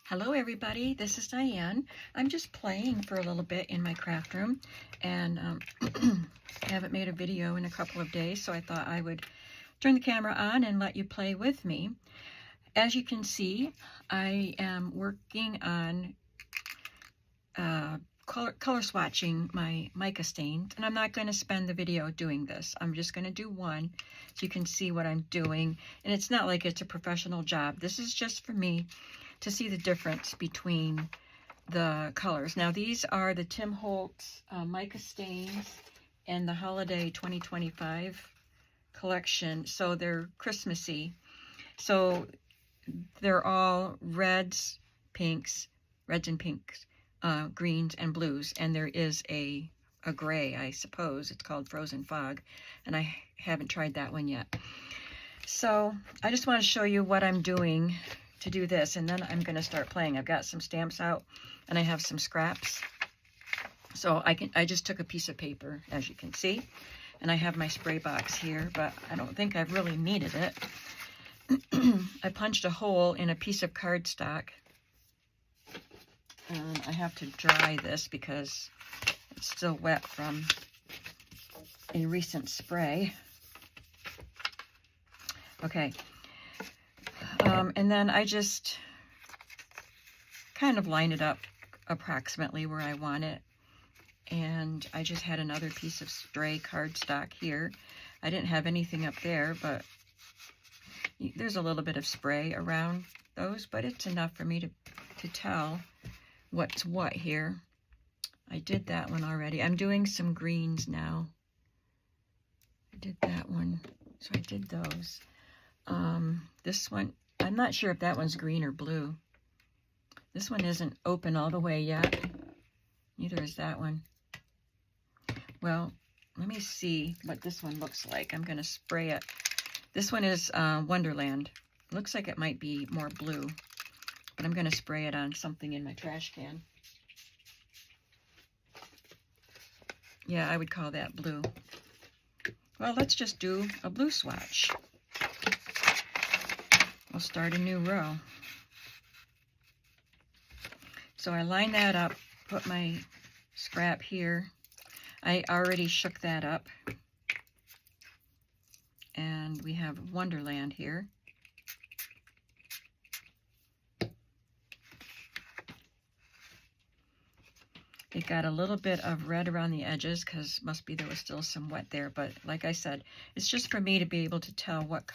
Hello everybody, this is Diane. I'm just playing for a little bit in my craft room, and I haven't made a video in a couple of days, so I thought I would turn the camera on and let you play with me. As you can see, I am working on color swatching my mica stains, and I'm not going to spend the video doing this. I'm just going to do one so you can see what I'm doing, and it's not like it's a professional job. This is just for me to see the difference between the colors. Now these are the Tim Holtz mica stains in the Holiday 2025 collection, so they're Christmassy. So they're all reds and pinks, greens and blues, and there is a gray, I suppose. It's called Frozen Fog, and I haven't tried that one yet. So I just want to show you what I'm doing to do this, and then I'm going to start playing. I've got some stamps out and I have some scraps, so I just took a piece of paper, as you can see, and I have my spray box here, but I don't think I've really needed it. I punched a hole in a piece of cardstock, and I have to dry this because it's still wet from a recent spray. Okay. And then I just kind of line it up approximately where I want it. And I just had another piece of stray cardstock here. I didn't have anything up there, but there's a little bit of spray around those, but it's enough for me to tell what's what here. I did that one already. I'm doing some greens now. I did that one, so I did those. This one, I'm not sure if that one's green or blue. This one isn't open all the way yet. Neither is that one. Well, let me see what this one looks like. I'm going to spray it. This one is Wonderland. Looks like it might be more blue, but I'm going to spray it on something in my trash can. Yeah, I would call that blue. Well, let's just do a blue swatch. I'll start a new row. So I line that up, put my scrap here. I already shook that up. And we have Wonderland here. It got a little bit of red around the edges because must be there was still some wet there, but like I said, it's just for me to be able to tell what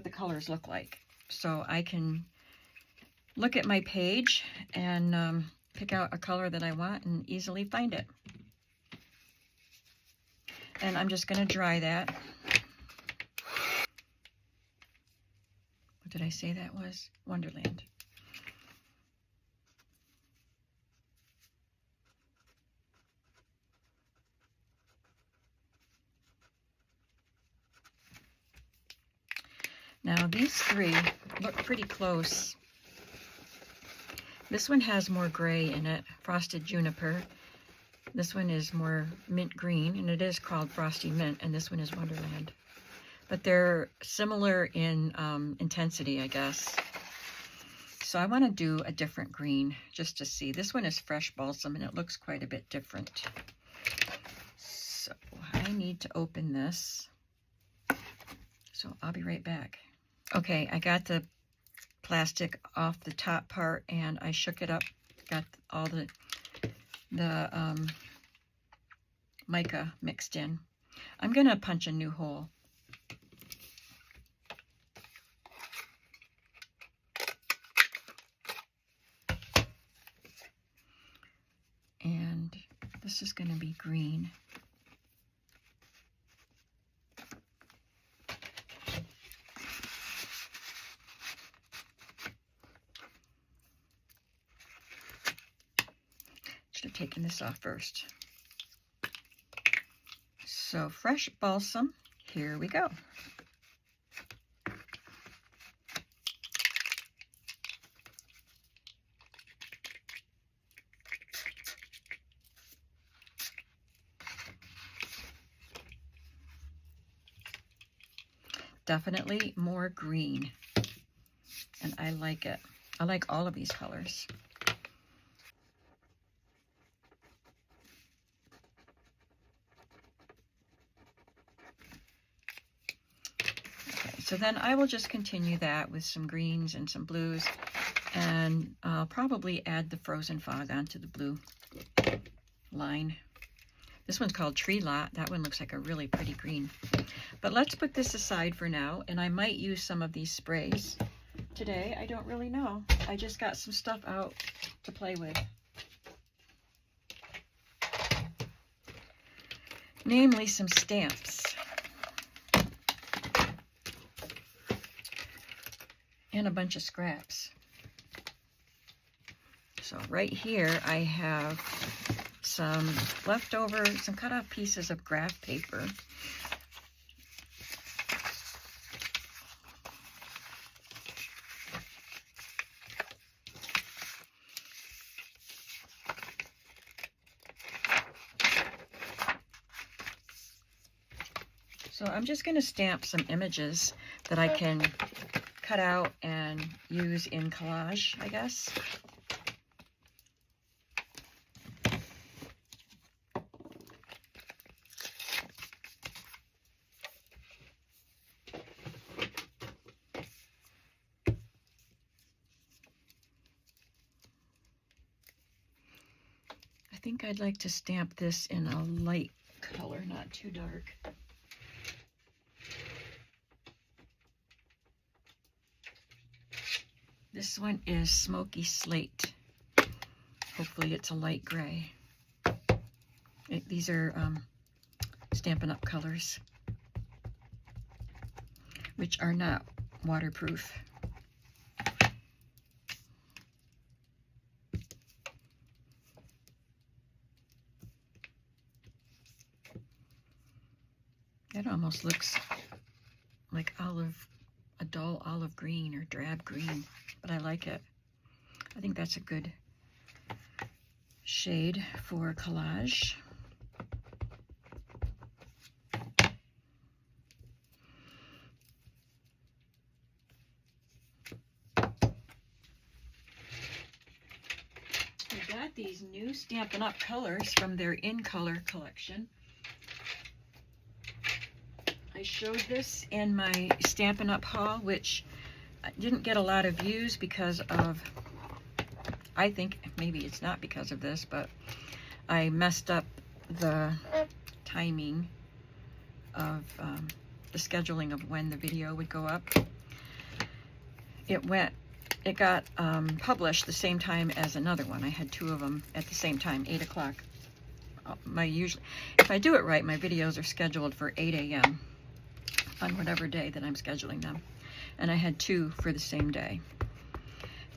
the colors look like. So I can look at my page and pick out a color that I want and easily find it. And I'm just going to dry that. What did I say that was? Wonderland. Now these three look pretty close. This one has more gray in it, Frosted Juniper. This one is more mint green, and it is called Frosty Mint, and this one is Wonderland. But they're similar in intensity, I guess. So I want to do a different green just to see. This one is Fresh Balsam, and it looks quite a bit different. So I need to open this. So I'll be right back. Okay, I got the plastic off the top part and I shook it up. Got all the mica mixed in. I'm going to punch a new hole. And this is going to be green. Should have taken this off first. So Fresh Balsam, here we go. Definitely more green, and I like it. I like all of these colors. Okay, so then I will just continue that with some greens and some blues, and I'll probably add the frozen fog onto the blue line. This one's called Tree Lot. That one looks like a really pretty green. But let's put this aside for now, and I might use some of these sprays today. I don't really know. I just got some stuff out to play with. Namely, some stamps. And a bunch of scraps. So right here I have some leftover, some cut off pieces of graph paper. So I'm just going to stamp some images that I can cut out and use in collage, I guess. I think I'd like to stamp this in a light color, not too dark. This one is Smoky Slate. Hopefully it's a light gray. These are Stampin' Up! Colors, which are not waterproof. It almost looks like a dull olive green or drab green, but I like it. I think that's a good shade for collage. I got these new Stampin' Up! Colors from their In Color collection. I showed this in my Stampin' Up! Haul, which didn't get a lot of views because of, I think maybe it's not because of this, but I messed up the timing of the scheduling of when the video would go up. It got published the same time as another one. I had two of them at the same time, 8 o'clock. If I do it right, my videos are scheduled for 8 a.m. on whatever day that I'm scheduling them. And I had two for the same day.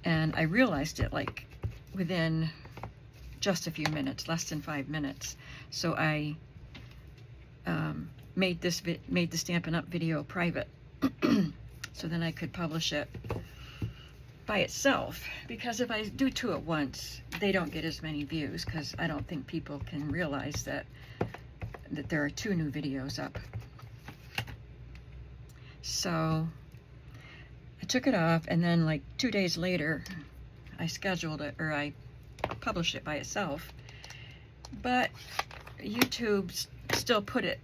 And I realized it like within just a few minutes, less than 5 minutes. So I made the Stampin' Up! Video private. So then I could publish it by itself. Because if I do two at once, they don't get as many views, because I don't think people can realize that there are two new videos up. So I took it off, and then like 2 days later, I scheduled it, or I published it by itself. But YouTube still put it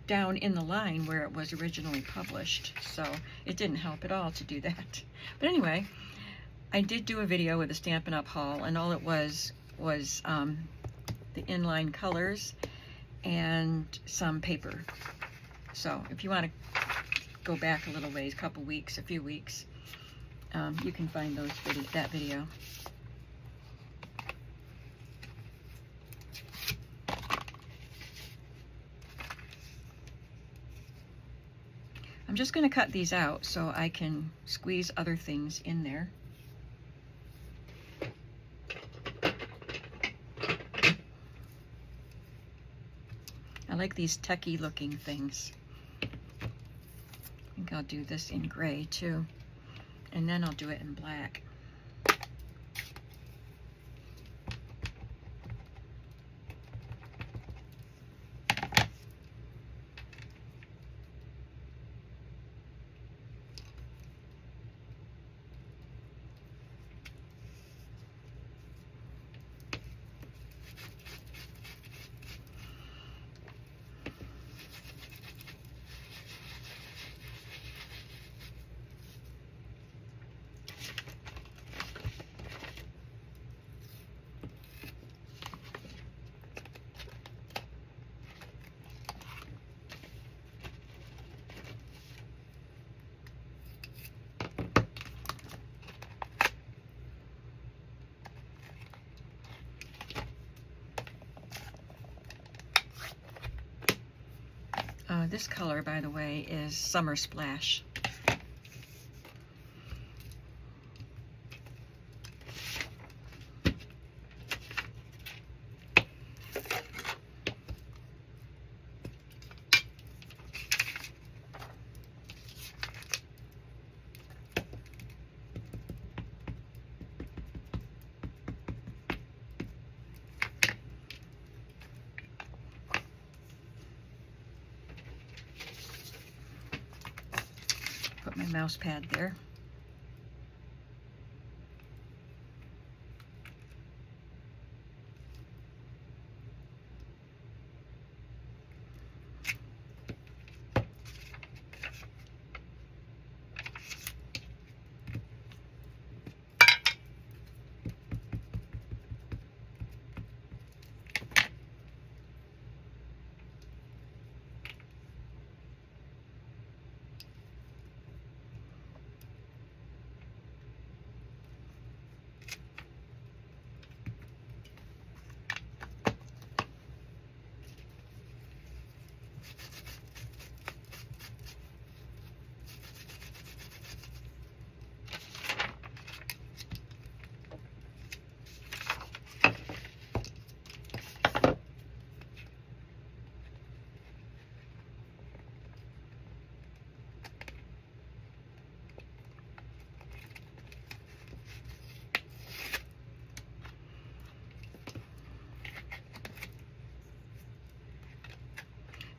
down in the line where it was originally published, so it didn't help at all to do that. But anyway, I did do a video with a Stampin' Up! Haul, and all it was the inline colors and some paper. So if you want to go back a little ways, a few weeks, you can find that video. I'm just going to cut these out so I can squeeze other things in there. I like these techie looking things. I think I'll do this in gray too, and then I'll do it in black. this color, by the way, is Summer Splash. Put my mouse pad there.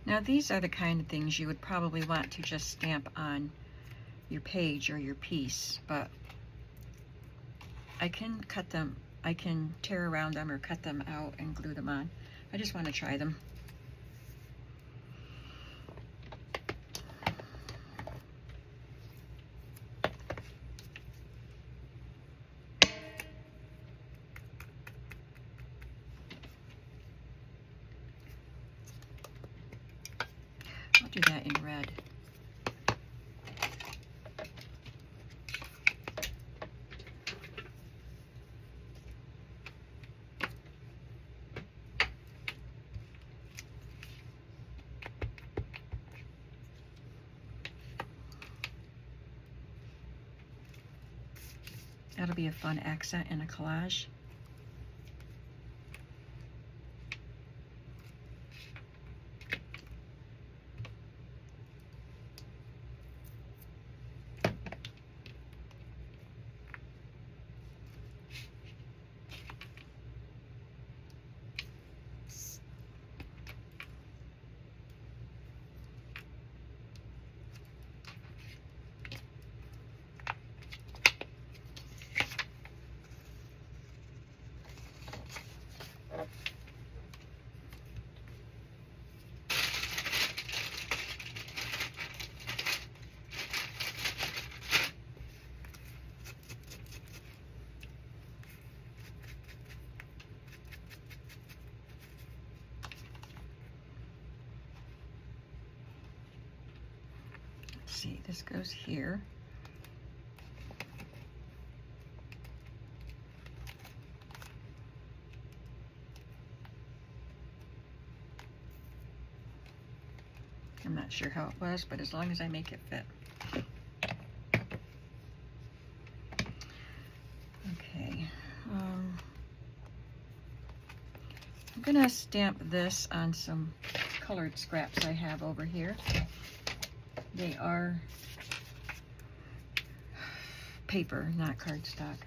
Now these are the kind of things you would probably want to just stamp on your page or your piece, but I can cut them, I can tear around them or cut them out and glue them on. I just want to try them. I'll do that in red. That'll be a fun accent in a collage. See, this goes here. I'm not sure how it was, but as long as I make it fit. Okay. I'm gonna stamp this on some colored scraps I have over here. They are paper, not cardstock.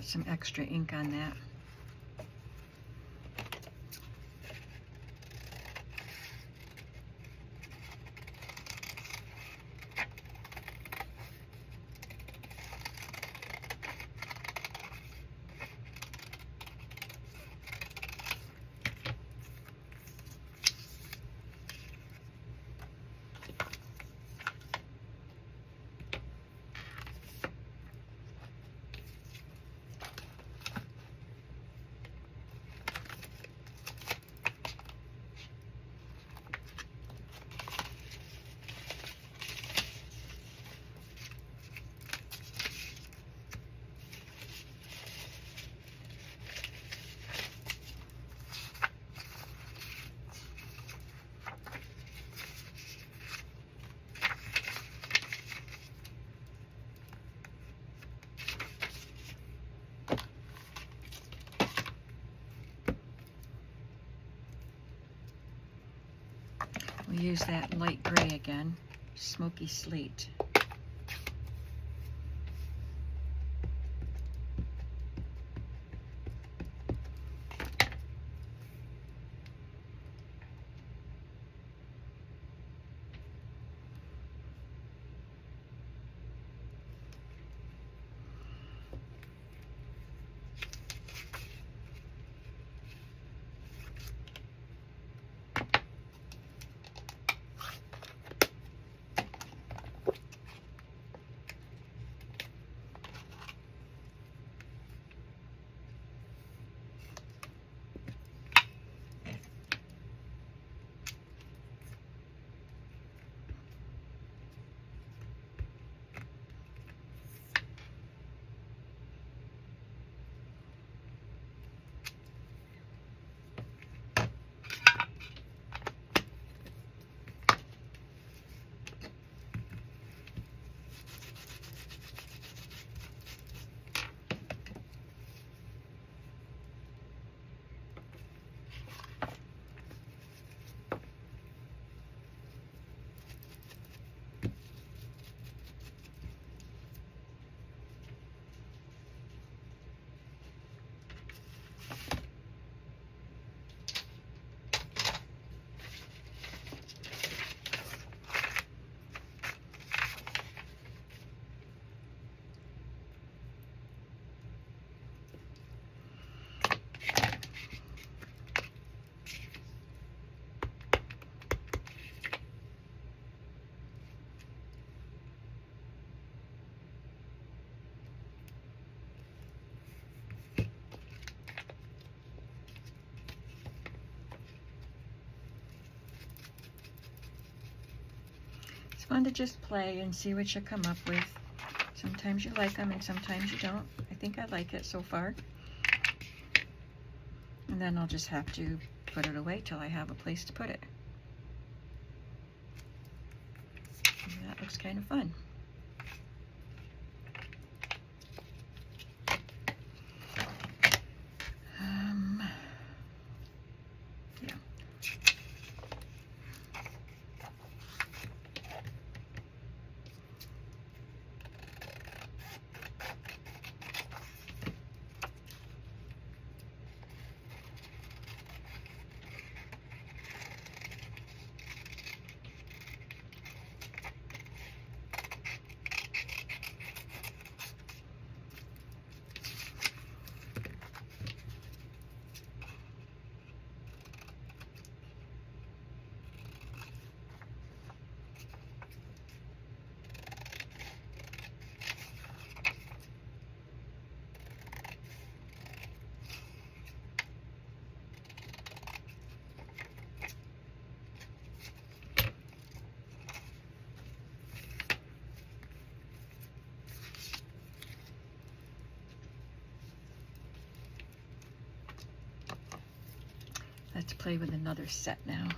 got some extra ink on that. We'll use that light gray again, smoky slate. It's fun to just play and see what you come up with. Sometimes you like them and sometimes you don't. I think I like it so far. And then I'll just have to put it away till I have a place to put it. And that looks kind of fun. Yeah. Let's play with another set now.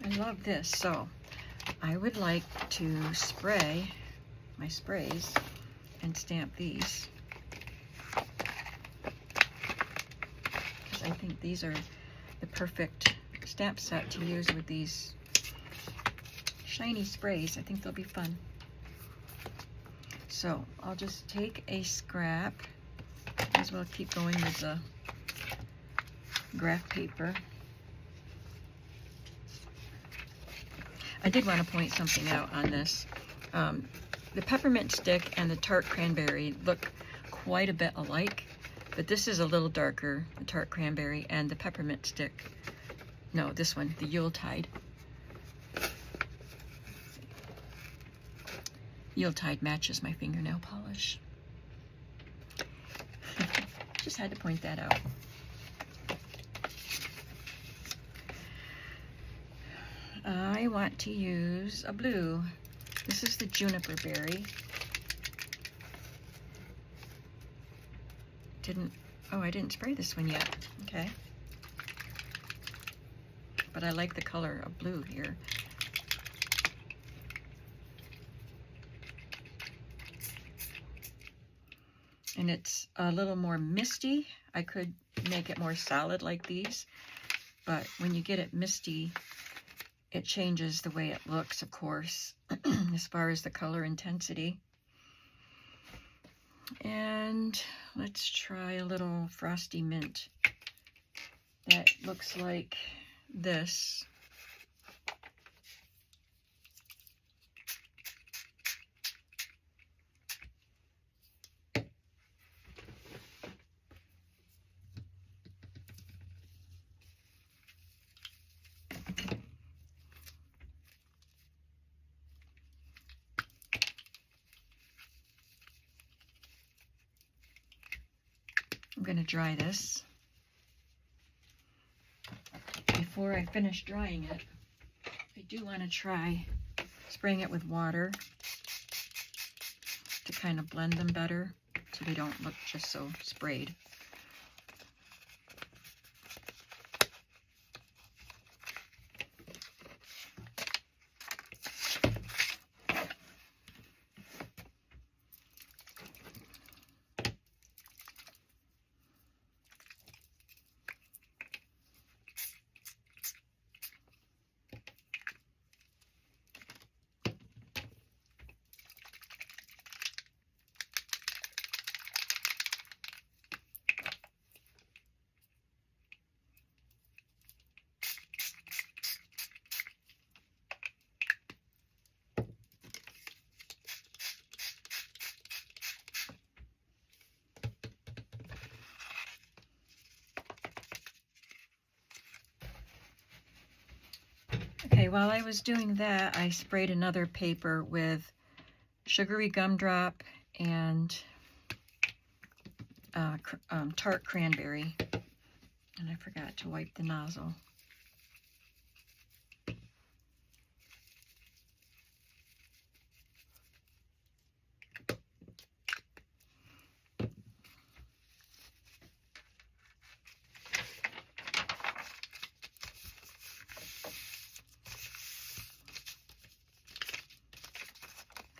I love this, so I would like to spray my sprays and stamp these. Because I think these are the perfect stamp set to use with these shiny sprays. I think they'll be fun. So I'll just take a scrap. Might as well keep going with the graph paper. I did want to point something out on this. The peppermint stick and the tart cranberry look quite a bit alike, but this is a little darker, the tart cranberry, and the peppermint stick. No, this one, the Yuletide. Yuletide matches my fingernail polish. Just had to point that out. I want to use a blue. This is the juniper berry. I didn't spray this one yet. Okay. But I like the color of blue here. And it's a little more misty. I could make it more solid like these, but when you get it misty, it changes the way it looks, of course, as far as the color intensity. And let's try a little frosty mint that looks like this. I'm going to dry this. Before I finish drying it, I do want to try spraying it with water to kind of blend them better so they don't look just so sprayed. Okay, while I was doing that, I sprayed another paper with sugary gumdrop and tart cranberry. And I forgot to wipe the nozzle.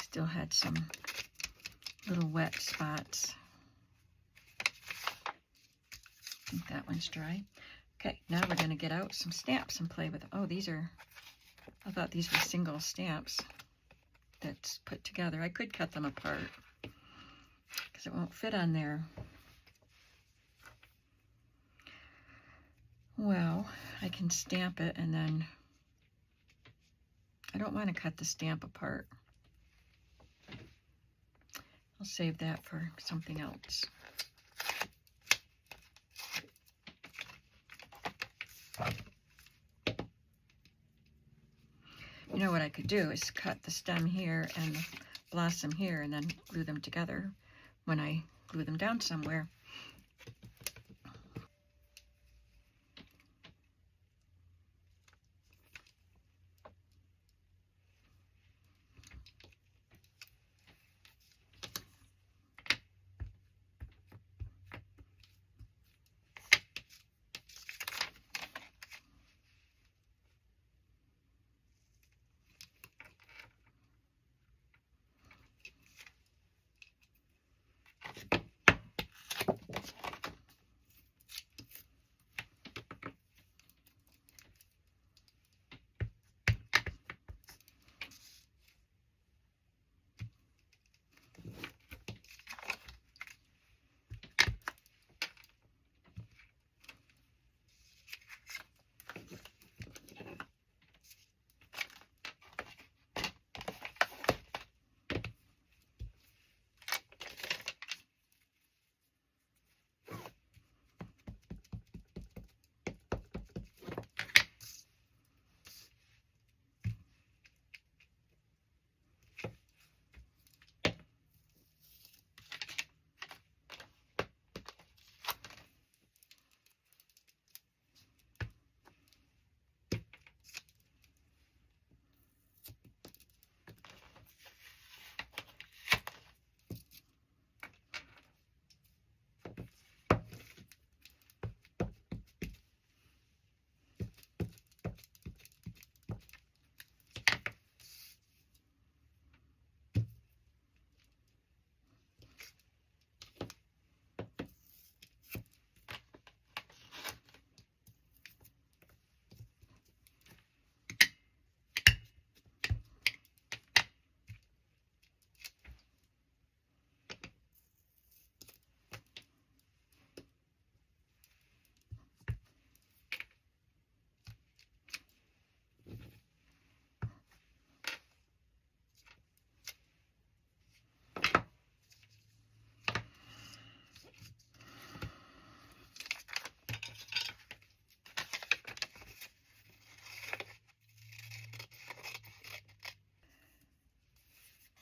Still had some little wet spots. I think that one's dry. Okay, now we're going to get out some stamps and play with them. Oh, I thought these were single stamps that's put together. I could cut them apart because it won't fit on there. Well, I can stamp it and then I don't want to cut the stamp apart. I'll save that for something else. You know what I could do is cut the stem here and the blossom here and then glue them together when I glue them down somewhere.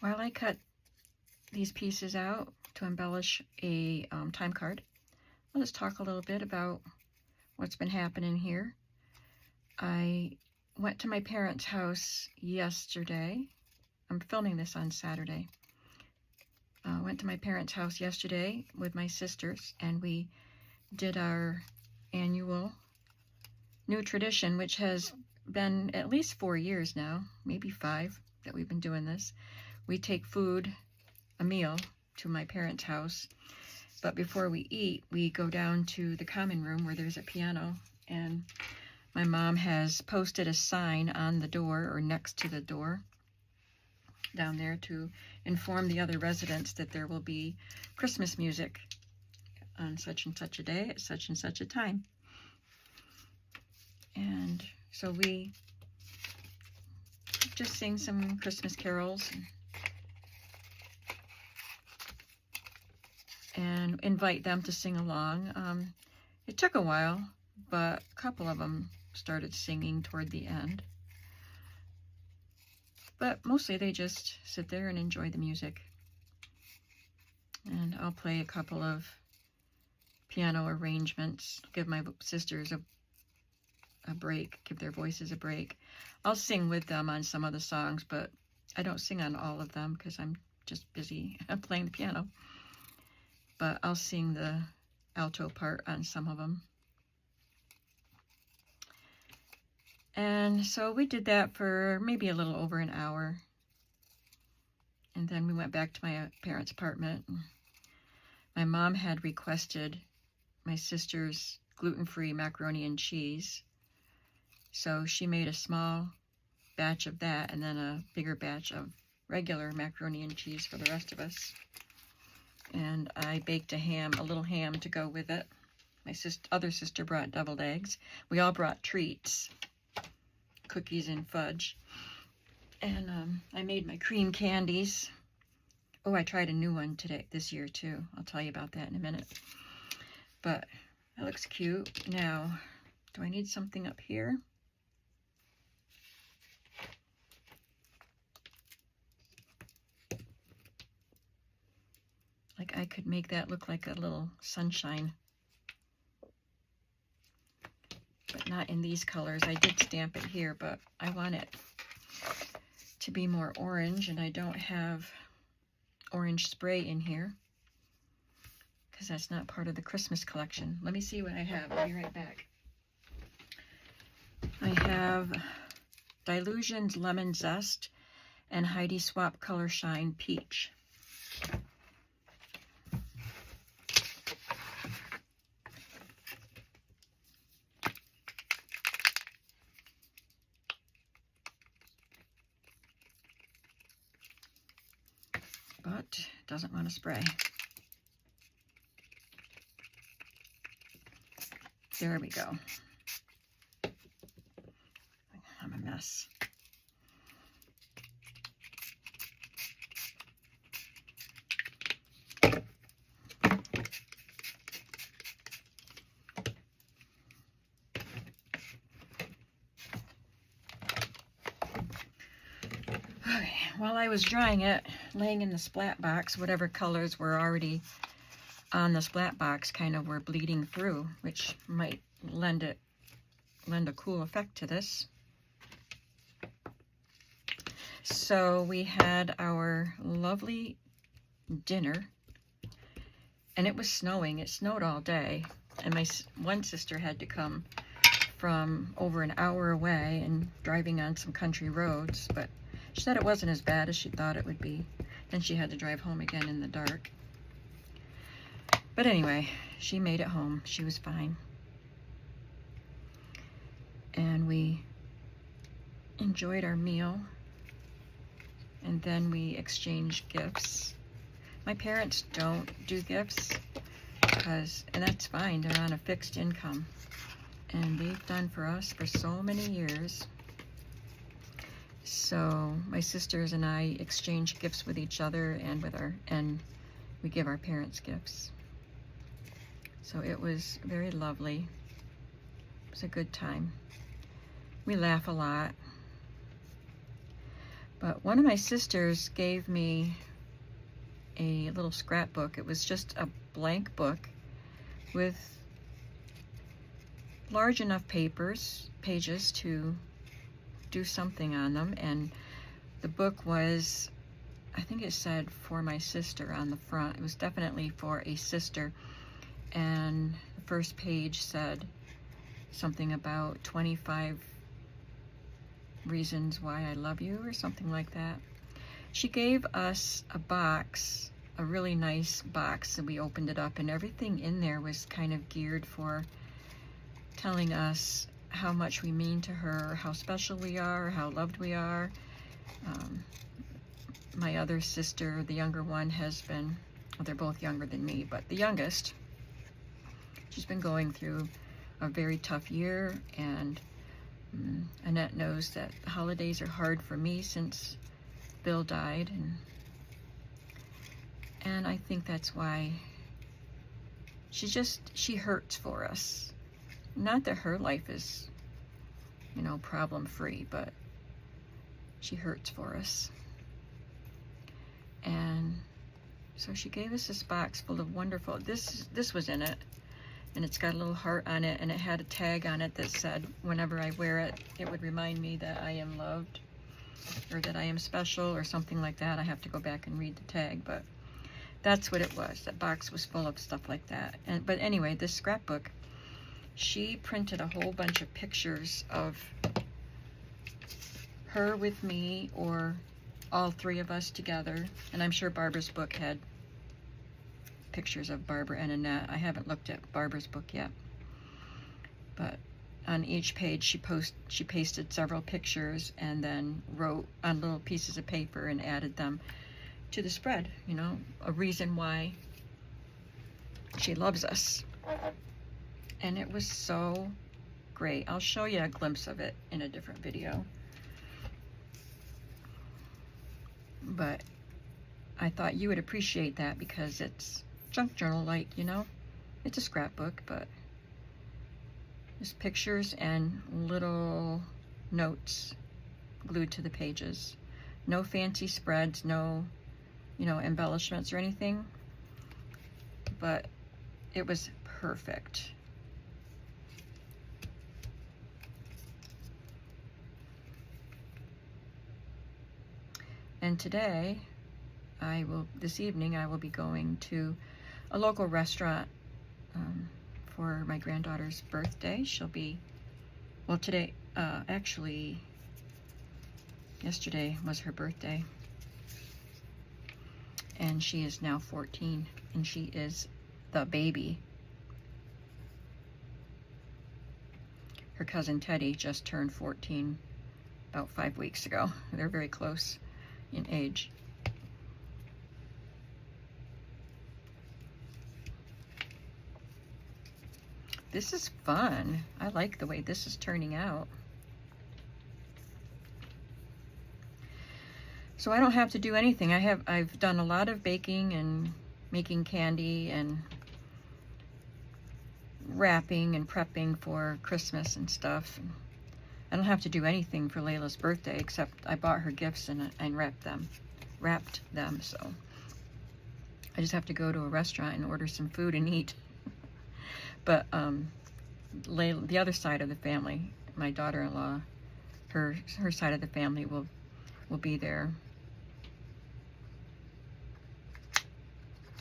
while I cut these pieces out to embellish a time card, I'll just talk a little bit about what's been happening here. I went to my parents' house yesterday. I'm filming this on Saturday. Went to my parents' house yesterday with my sisters, and we did our annual new tradition, which has been at least 4 years now, maybe 5 that we've been doing this. We take food, a meal, to my parents' house, but before we eat, we go down to the common room where there's a piano, and my mom has posted a sign on the door, or next to the door down there, to inform the other residents that there will be Christmas music on such and such a day at such and such a time. And so we just sing some Christmas carols and invite them to sing along. It took a while, but a couple of them started singing toward the end. But mostly they just sit there and enjoy the music. And I'll play a couple of piano arrangements, give my sisters a break, give their voices a break. I'll sing with them on some of the songs, but I don't sing on all of them because I'm just busy playing the piano. But I'll sing the alto part on some of them. And so we did that for maybe a little over an hour. And then we went back to my parents' apartment. My mom had requested my sister's gluten-free macaroni and cheese. So she made a small batch of that and then a bigger batch of regular macaroni and cheese for the rest of us. And I baked a little ham to go with it. My other sister brought deviled eggs. We all brought treats, cookies and fudge. And I made my cream candies. Oh, I tried a new one this year too. I'll tell you about that in a minute. But that looks cute. Now, do I need something up here? Like I could make that look like a little sunshine. But not in these colors. I did stamp it here, but I want it to be more orange, and I don't have orange spray in here because that's not part of the Christmas collection. Let me see what I have. I'll be right back. I have Dilutions Lemon Zest and Heidi Swap Color Shine Peach. But doesn't want to spray. There we go. I'm a mess. Okay, while I was drying it, laying in the splat box, whatever colors were already on the splat box kind of were bleeding through, which might lend a cool effect to this. So we had our lovely dinner, and it was snowing. It snowed all day, and my one sister had to come from over an hour away and driving on some country roads, but she said it wasn't as bad as she thought it would be. Then she had to drive home again in the dark. But anyway, she made it home. She was fine. And we enjoyed our meal. And then we exchanged gifts. My parents don't do gifts and that's fine. They're on a fixed income. And they've done for us for so many years. So my sisters and I exchange gifts with each other and we give our parents gifts. So it was very lovely. It was a good time. We laugh a lot. But one of my sisters gave me a little scrapbook. It was just a blank book with large enough pages to do something on them, and the book was, I think it said for my sister on the front. It was definitely for a sister, and the first page said something about 25 reasons why I love you or something like that. She gave us a box, a really nice box, and we opened it up, and everything in there was kind of geared for telling us how much we mean to her, how special we are, how loved we are. My other sister, the younger one, has been, well, they're both younger than me, but the youngest, she's been going through a very tough year, and Annette knows that the holidays are hard for me since Bill died, and I think that's why she hurts for us. Not that her life is, you know, problem-free, but she hurts for us. And so she gave us this box full of wonderful, this was in it, and it's got a little heart on it, and it had a tag on it that said whenever I wear it, it would remind me that I am loved, or that I am special, or something like that. I have to go back and read the tag, but that's what it was. That box was full of stuff like that. But anyway, this scrapbook, she printed a whole bunch of pictures of her with me, or all three of us together. And I'm sure Barbara's book had pictures of Barbara and Annette. I haven't looked at Barbara's book yet. But on each page she pasted several pictures and then wrote on little pieces of paper and added them to the spread, you know, a reason why she loves us. And it was so great. I'll show you a glimpse of it in a different video. But I thought you would appreciate that because it's junk journal-like, you know? It's a scrapbook, but just pictures and little notes glued to the pages. No fancy spreads, no, you know, embellishments or anything. But it was perfect. And today, this evening, I will be going to a local restaurant for my granddaughter's birthday. She'll be, well, today, actually, yesterday was her birthday. And she is now 14, and she is the baby. Her cousin Teddy just turned 14 about 5 weeks ago. They're very close in age. This is fun. I like the way this is turning out. So I don't have to do anything. I've done a lot of baking and making candy and wrapping and prepping for Christmas and stuff. I don't have to do anything for Layla's birthday except I bought her gifts and wrapped them. So I just have to go to a restaurant and order some food and eat. But Layla, the other side of the family, my daughter-in-law, her side of the family will be there.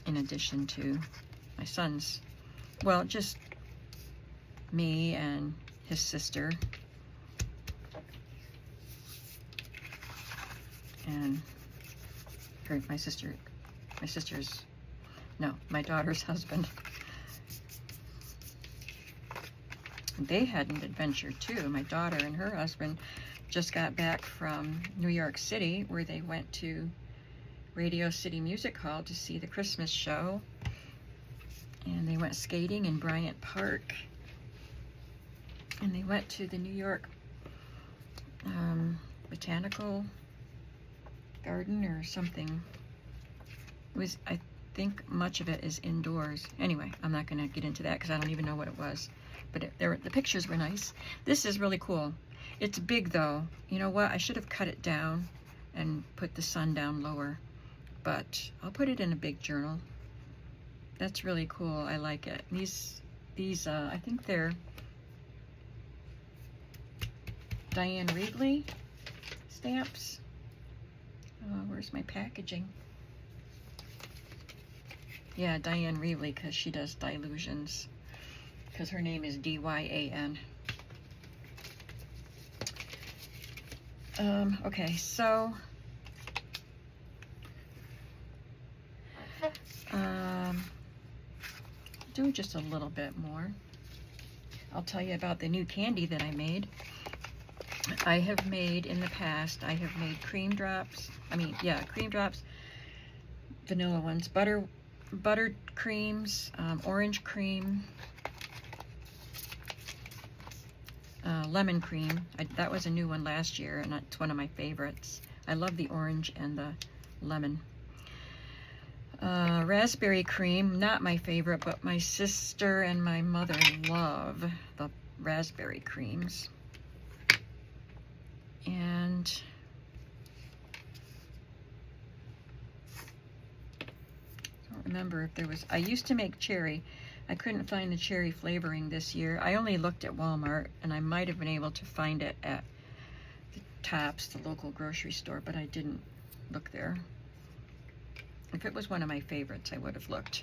In addition to my son's, well, just me and his sister. And my daughter's husband. They had an adventure too. My daughter and her husband just got back from New York City, where they went to Radio City Music Hall to see the Christmas show. And they went skating in Bryant Park. And they went to the New York Botanical Garden or something. It was, I think much of it is indoors. Anyway, I'm not going to get into that because I don't even know what it was. But the pictures were nice. This is really cool. It's big though. You know what? I should have cut it down and put the sun down lower. But I'll put it in a big journal. That's really cool. I like it. These I think they're Diane Reedley stamps. Where's my packaging? Yeah, Diane Reedley, because she does Dilutions, because her name is D-Y-A-N. Okay, so do just a little bit more. I'll tell you about the new candy that I made. I have made in the past, I have made cream drops, cream drops, vanilla ones, buttered creams, orange cream, lemon cream. That was a new one last year, and it's one of my favorites. I love the orange and the lemon. Raspberry cream, not my favorite, but my sister and my mother love the raspberry creams. And I don't remember if there was, I used to make cherry. I couldn't find the cherry flavoring this year. I only looked at Walmart, and I might have been able to find it at the Tops, the local grocery store, but I didn't look there. If it was one of my favorites, I would have looked.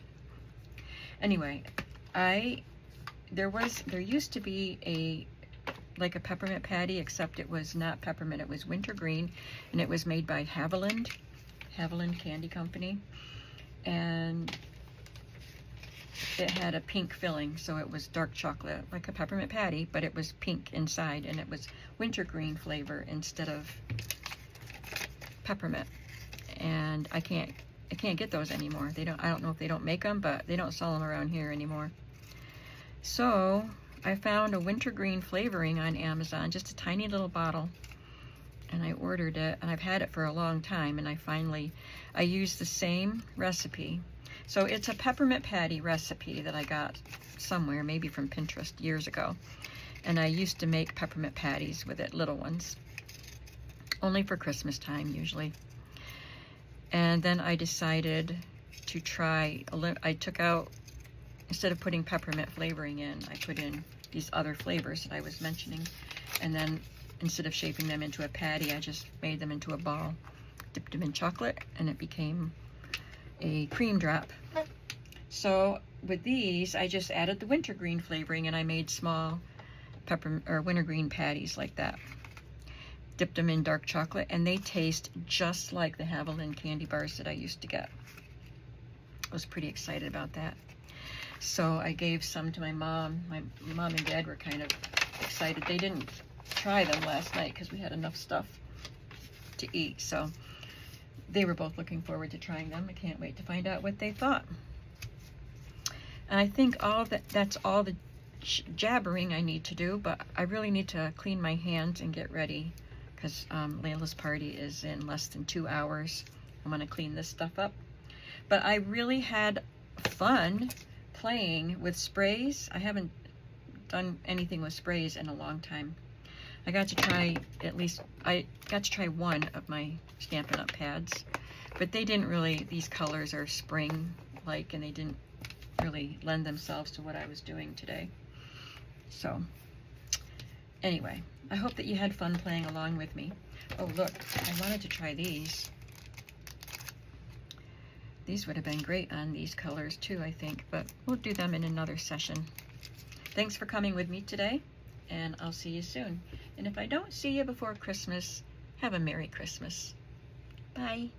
Anyway, there used to be like a peppermint patty, except it was not peppermint, it was wintergreen, and it was made by Haviland Candy Company, and it had a pink filling, so it was dark chocolate, like a peppermint patty, but it was pink inside, and it was wintergreen flavor instead of peppermint. And I can't get those anymore. I don't know if they don't make them, but they don't sell them around here anymore. So I found a wintergreen flavoring on Amazon, just a tiny little bottle, and I ordered it, and I've had it for a long time, and I used the same recipe. So it's a peppermint patty recipe that I got somewhere, maybe from Pinterest years ago, and I used to make peppermint patties with it, little ones, only for Christmas time usually. And then I decided to try, I took out, instead of putting peppermint flavoring in, I put in these other flavors that I was mentioning. And then instead of shaping them into a patty, I just made them into a ball, dipped them in chocolate, and it became a cream drop. So with these, I just added the wintergreen flavoring, and I made small wintergreen patties like that. Dipped them in dark chocolate, and they taste just like the Haviland candy bars that I used to get. I was pretty excited about that. So I gave some to my mom. My mom and dad were kind of excited. They didn't try them last night because we had enough stuff to eat. So they were both looking forward to trying them. I can't wait to find out what they thought. And I think that's all the jabbering I need to do, but I really need to clean my hands and get ready, because Layla's party is in less than 2 hours. I'm going to clean this stuff up. But I really had fun playing with sprays. I haven't done anything with sprays in a long time. I got to try one of my Stampin' Up! Pads, but they didn't really, these colors are spring-like, and they didn't really lend themselves to what I was doing today. So, anyway, I hope that you had fun playing along with me. Oh, look, I wanted to try these. These would have been great on these colors too, I think, but we'll do them in another session. Thanks for coming with me today, and I'll see you soon. And if I don't see you before Christmas, have a Merry Christmas. Bye.